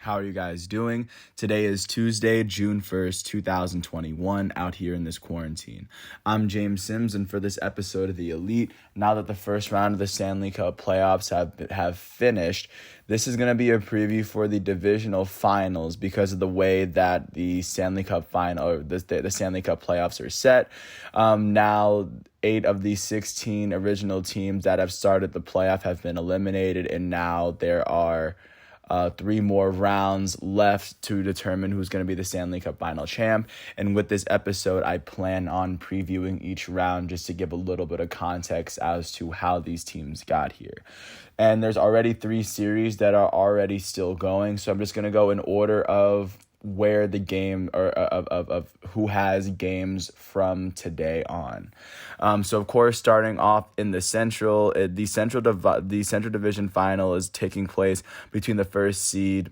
How are you guys doing? Today is Tuesday, June 1st, 2021, out here in this quarantine. I'm James Sims, and for this episode of The Elite, now that the first round of the Stanley Cup Playoffs have finished, this is going to be a preview for the Divisional Finals because of the way that the Stanley Cup Final or the Stanley Cup Playoffs are set. Now, 8 of the 16 original teams that have started the playoff have been eliminated, and now there are 3 more rounds left to determine who's going to be the Stanley Cup Final champ. And with this episode, I plan on previewing each round just to give a little bit of context as to how these teams got here. And there's already 3 series that are already still going, so I'm just going to go in order of where the game or of who has games from today on. So of course, starting off in the Central Division Final is taking place between the first seed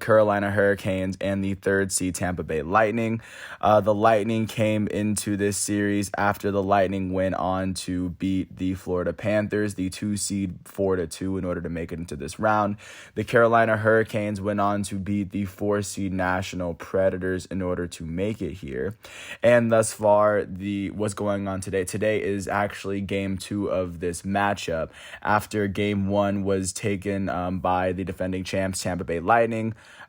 Carolina Hurricanes and the 3rd seed Tampa Bay Lightning. The Lightning came into this series after the Lightning went on to beat the Florida Panthers, the 2 seed 4-2 in order to make it into this round. The Carolina Hurricanes went on to beat the 4 seed National Predators in order to make it here. And thus far, what's going on today? Today is actually game 2 of this matchup after game 1 was taken by the defending champs Tampa Bay Lightning.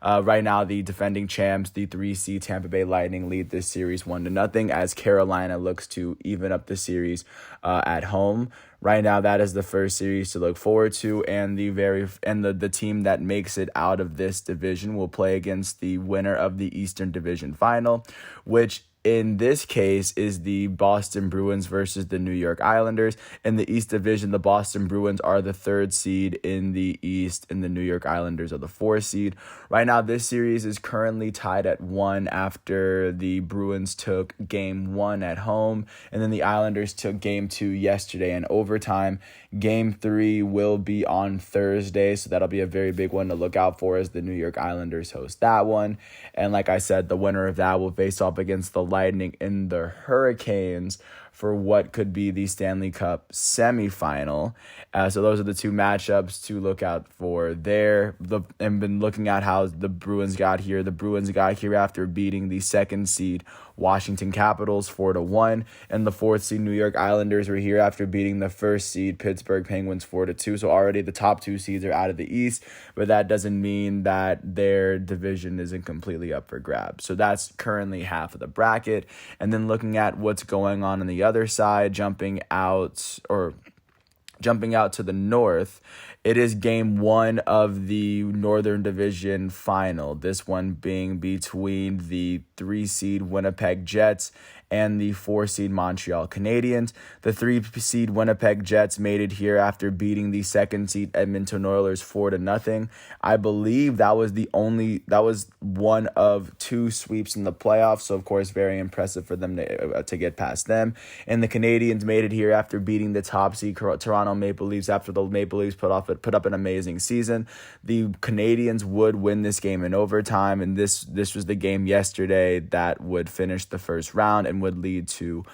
Right now, the defending champs, the 3 seed Tampa Bay Lightning, lead this series 1-0 as Carolina looks to even up the series at home. Right now, that is the first series to look forward to, and the team that makes it out of this division will play against the winner of the Eastern Division Final, which in this case is the Boston Bruins versus the New York Islanders. In the East Division, the Boston Bruins are the 3rd seed in the East, and the New York Islanders are the 4th seed. Right now, this series is currently tied at 1 after the Bruins took game 1 at home, and then the Islanders took game 2 yesterday in overtime. Game 3 will be on Thursday, so that'll be a very big one to look out for as the New York Islanders host that one. And like I said, the winner of that will face off against the Lightning and the Hurricanes for what could be the Stanley Cup semifinal. So those are the 2 matchups to look out for there. And been looking at how the Bruins got here. The Bruins got here after beating the 2nd seed Washington Capitals 4-1, and the 4th seed New York Islanders were here after beating the 1st seed Pittsburgh Penguins 4-2. So already the top 2 seeds are out of the East, but that doesn't mean that their division isn't completely up for grabs. So that's currently half of the bracket. And then looking at what's going on the other side, jumping out to the north, it is game 1 of the Northern Division Final. This one being between the 3 seed Winnipeg Jets and the 4 seed Montreal Canadiens. The 3 seed Winnipeg Jets made it here after beating the 2nd seed Edmonton Oilers 4-0. I believe that was one of 2 sweeps in the playoffs, so of course very impressive for them to get past them. And the Canadiens made it here after beating the top seed Toronto Maple Leafs after the Maple Leafs put up an amazing season. The Canadiens would win this game in overtime, and this was the game yesterday that would finish the first round and would lead to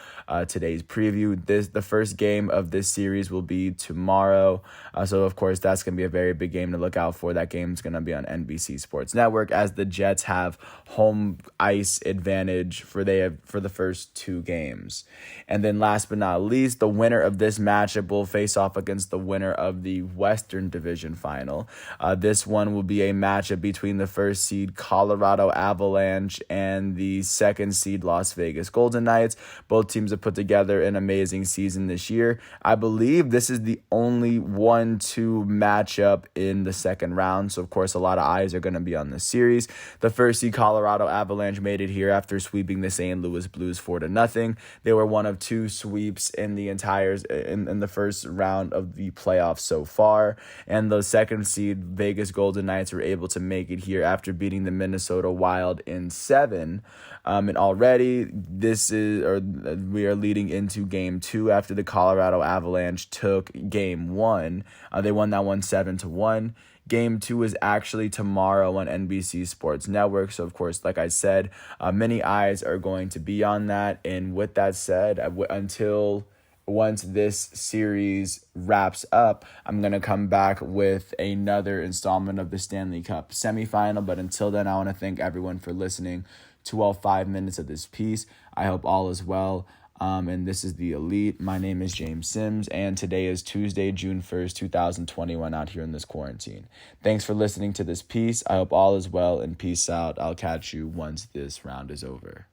today's preview. The first game of this series will be tomorrow, so of course that's going to be a very big game to look out for. That game is going to be on NBC Sports Network as the Jets have home ice advantage for the first 2 games. And then last but not least, the winner of this matchup will face off against the winner of the Western Division Final. This one will be a matchup between the 1st seed Colorado Avalanche and the 2nd seed Las Vegas Golden Knights. Both teams have put together an amazing season this year. I believe this is the only 1-2 matchup in the second round, so of course a lot of eyes are going to be on this series. The 1st seed Colorado Avalanche made it here after sweeping the St. Louis Blues 4-0. They were one of 2 sweeps in the first round of the playoffs so far, and the 2nd seed Vegas Golden Knights were able to make it here after beating the Minnesota Wild in 7. And already we are leading into game 2 after the Colorado Avalanche took game 1. They won that one 7-1. Game 2 is actually tomorrow on NBC Sports Network. So, of course, like I said, many eyes are going to be on that. And with that said, until once this series wraps up, I'm going to come back with another installment of the Stanley Cup semifinal. But until then, I want to thank everyone for listening to all 5 minutes of this piece. I hope all is well. And this is The Elite. My name is James Sims, and today is Tuesday, June 1st, 2021, out here in this quarantine. Thanks for listening to this piece. I hope all is well, and peace out. I'll catch you once this round is over.